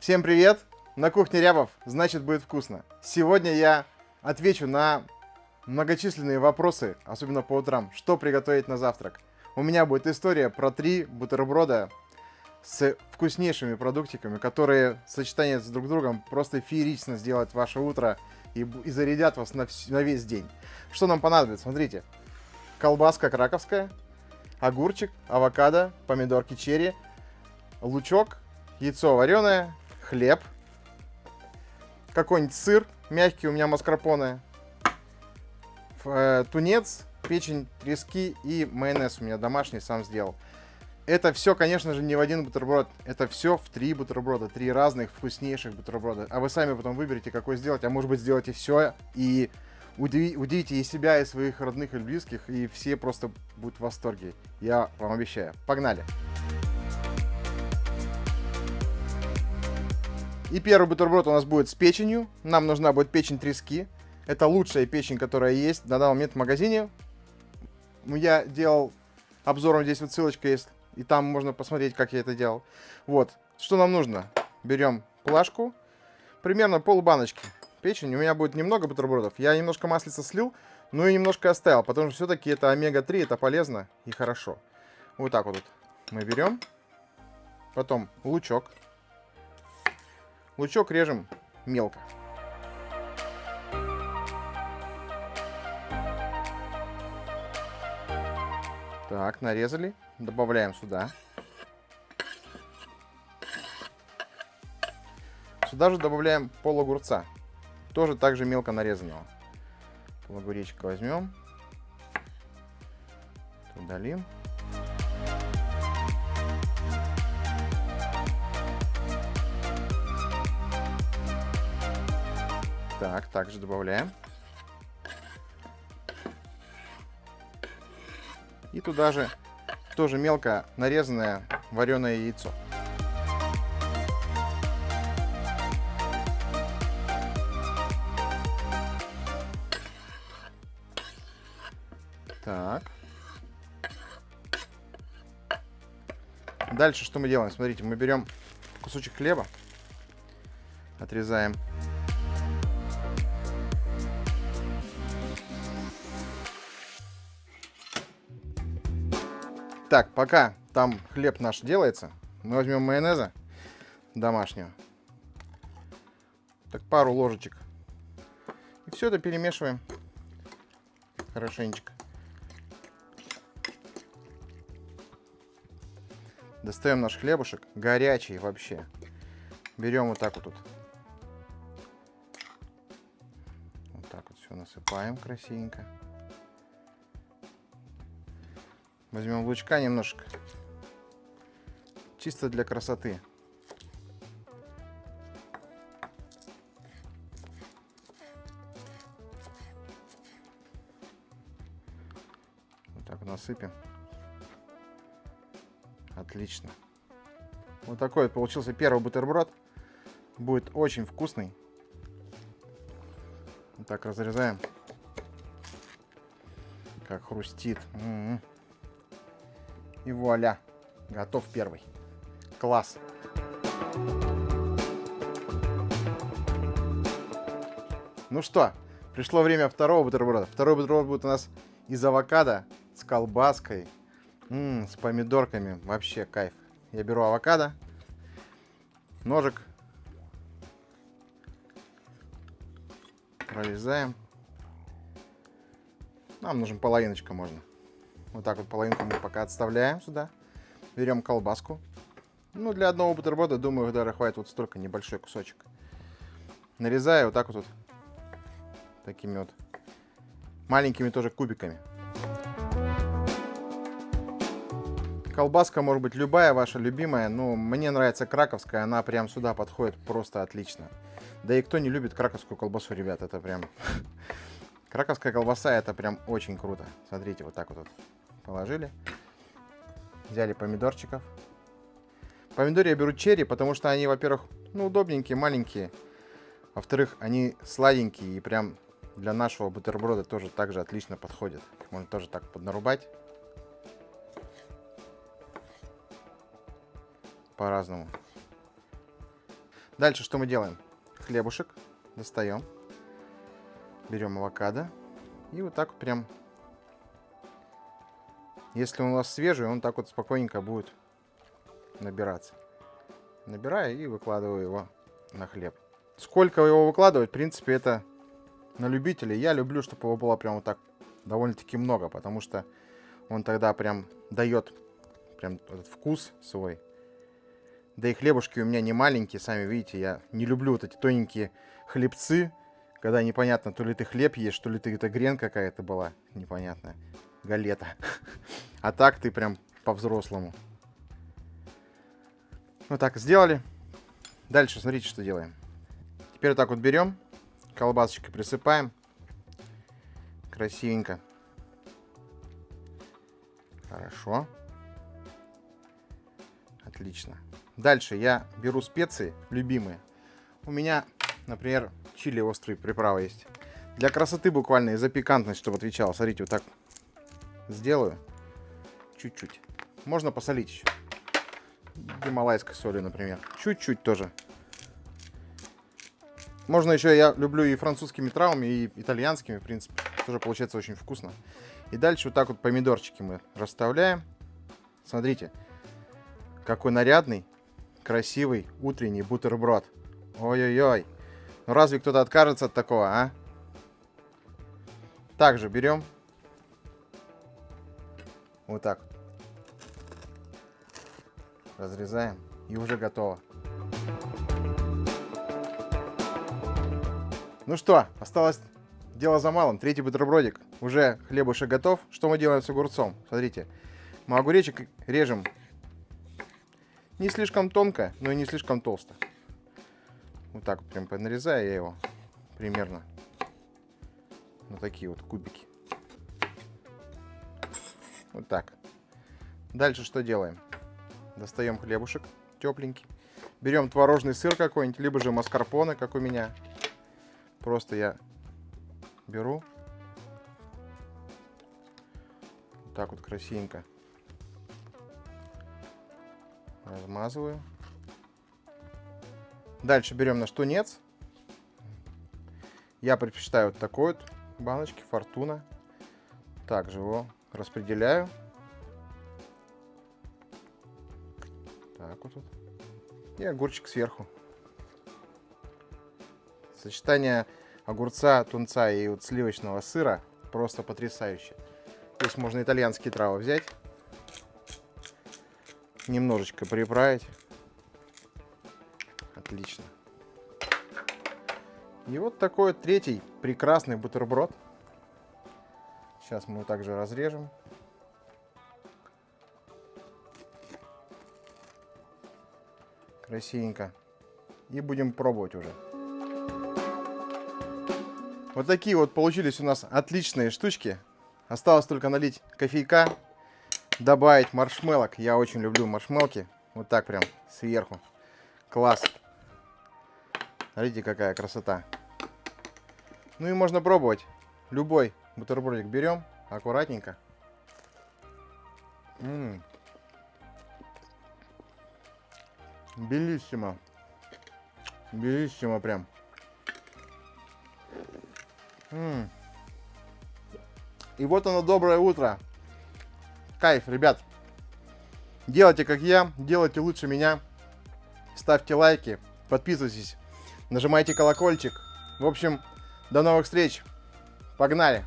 Всем привет! На кухне Рябов, значит будет вкусно. Сегодня я отвечу на многочисленные вопросы, особенно по утрам, что приготовить на завтрак. У меня будет история про 3 бутерброда с вкуснейшими продуктиками, которые сочетаются друг с другом, просто феерично сделают ваше утро и зарядят вас на весь день. Что нам понадобится? Смотрите, колбаска краковская, огурчик, авокадо, помидорки черри, лучок, яйцо вареное, хлеб, какой-нибудь сыр мягкий, у меня маскарпоне, тунец, печень трески и майонез у меня домашний, сам сделал. Это все, конечно же, не в один бутерброд, это все в 3 бутерброда, 3 разных вкуснейших бутерброда. А вы сами потом выберете, какой сделать, а может быть сделайте все и удивите и себя, и своих родных и близких, и все просто будут в восторге. Я вам обещаю. Погнали! И первый бутерброд у нас будет с печенью. Нам нужна будет печень трески. Это лучшая печень, которая есть на данный момент в магазине. Я делал обзором, здесь вот ссылочка есть, и там можно посмотреть, как я это делал. Вот, что нам нужно? Берем плашку, примерно полбаночки печени. У меня будет немного бутербродов. Я немножко маслица слил, но и немножко оставил, потому что все-таки это омега-3, это полезно и хорошо. Вот так вот мы берем. Потом лучок. Лучок режем мелко. Так, нарезали. Добавляем сюда. Сюда же добавляем пол огурца. Тоже также мелко нарезанного. Пол огуречка возьмем. Удалим. Так, также добавляем. И туда же тоже мелко нарезанное вареное яйцо. Так. Дальше что мы делаем? Смотрите, мы берем кусочек хлеба, отрезаем. Так, пока там хлеб наш делается, мы возьмем майонеза домашнего. Так, пару ложечек. И все это перемешиваем хорошенечко. Достаем наш хлебушек, горячий вообще. Берем вот так вот. Вот так вот все насыпаем красивенько. Возьмем лучка немножко, чисто для красоты. Вот так насыпем. Отлично. Вот такой вот получился первый бутерброд. Будет очень вкусный. Вот так разрезаем. Как хрустит. И вуаля, готов первый. Класс. Ну что, пришло время второго бутерброда. Второй бутерброд будет у нас из авокадо с колбаской, с помидорками. Вообще кайф. Я беру авокадо, ножик, прорезаем. Нам нужен половиночка можно. Вот так вот половинку мы пока отставляем сюда. Берем колбаску. Ну, для одного бутерброда, думаю, даже хватит вот столько, небольшой кусочек. Нарезаю вот так вот, такими вот маленькими тоже кубиками. Колбаска может быть любая, ваша любимая, но мне нравится краковская, она прям сюда подходит просто отлично. Да и кто не любит краковскую колбасу, ребят, это прям... Краковская колбаса, это прям очень круто. Смотрите, вот так вот положили. Взяли помидорчиков. Помидоры я беру черри, потому что они, во-первых, ну, удобненькие, маленькие. Во-вторых, они сладенькие и прям для нашего бутерброда тоже также отлично подходят. Их можно тоже так поднарубать. По-разному. Дальше что мы делаем? Хлебушек достаем. Берем авокадо. И вот так вот прям. Если он у вас свежий, он так вот спокойненько будет набираться. Набираю и выкладываю его на хлеб. Сколько его выкладывать, в принципе, это на любителей. Я люблю, чтобы его было прям вот так довольно-таки много, потому что он тогда прям дает прям этот вкус свой. Да и хлебушки у меня не маленькие, сами видите, я не люблю вот эти тоненькие хлебцы, когда непонятно, то ли ты хлеб ешь, то ли ты это грен какая-то была, непонятная, галета. А так ты прям по-взрослому. Вот так сделали. Дальше смотрите, что делаем. Теперь вот так вот берем, колбасочкой присыпаем. Красивенько. Хорошо. Отлично. Дальше я беру специи любимые. У меня, например, чили острые приправы есть. Для красоты буквально и за пикантность, чтобы отвечал. Смотрите, вот так сделаю. Чуть-чуть. Можно посолить еще. Гималайской соли, например. Чуть-чуть тоже. Можно еще, я люблю и французскими травами, и итальянскими, в принципе. Тоже получается очень вкусно. И дальше вот так вот помидорчики мы расставляем. Смотрите, какой нарядный, красивый утренний бутерброд. Ой-ой-ой. Ну разве кто-то откажется от такого, а? Также берем. Вот так. Разрезаем. И уже готово. Ну что, осталось дело за малым. Третий бутербродик. Уже хлебушек готов. Что мы делаем с огурцом? Смотрите. Мы огуречек режем не слишком тонко, но и не слишком толсто. Вот так вот прям понарезаю я его примерно на такие вот кубики. Вот так. Дальше что делаем? Достаем хлебушек тепленький. Берем творожный сыр какой-нибудь, либо же маскарпоне, как у меня. Просто я беру. Вот так вот красивенько размазываю. Дальше берем наш тунец. Я предпочитаю вот такой вот баночки Фортуна. Также его распределяю. Так вот. И огурчик сверху. Сочетание огурца, тунца и вот сливочного сыра просто потрясающе. Здесь можно итальянские травы взять. Немножечко приправить. Отлично. И вот такой вот третий прекрасный бутерброд. Сейчас мы его также разрежем. Красивенько. И будем пробовать уже. Вот такие вот получились у нас отличные штучки. Осталось только налить кофейка, добавить маршмеллок. Я очень люблю маршмелки. Вот так прям сверху. Класс. Смотрите, какая красота. Ну и можно пробовать. Любой бутербродик берем аккуратненько. Белиссимо. Белиссимо прям. И вот оно, доброе утро. Кайф, ребят. Делайте как я, делайте лучше меня. Ставьте лайки, подписывайтесь, нажимайте колокольчик. В общем, до новых встреч. Погнали.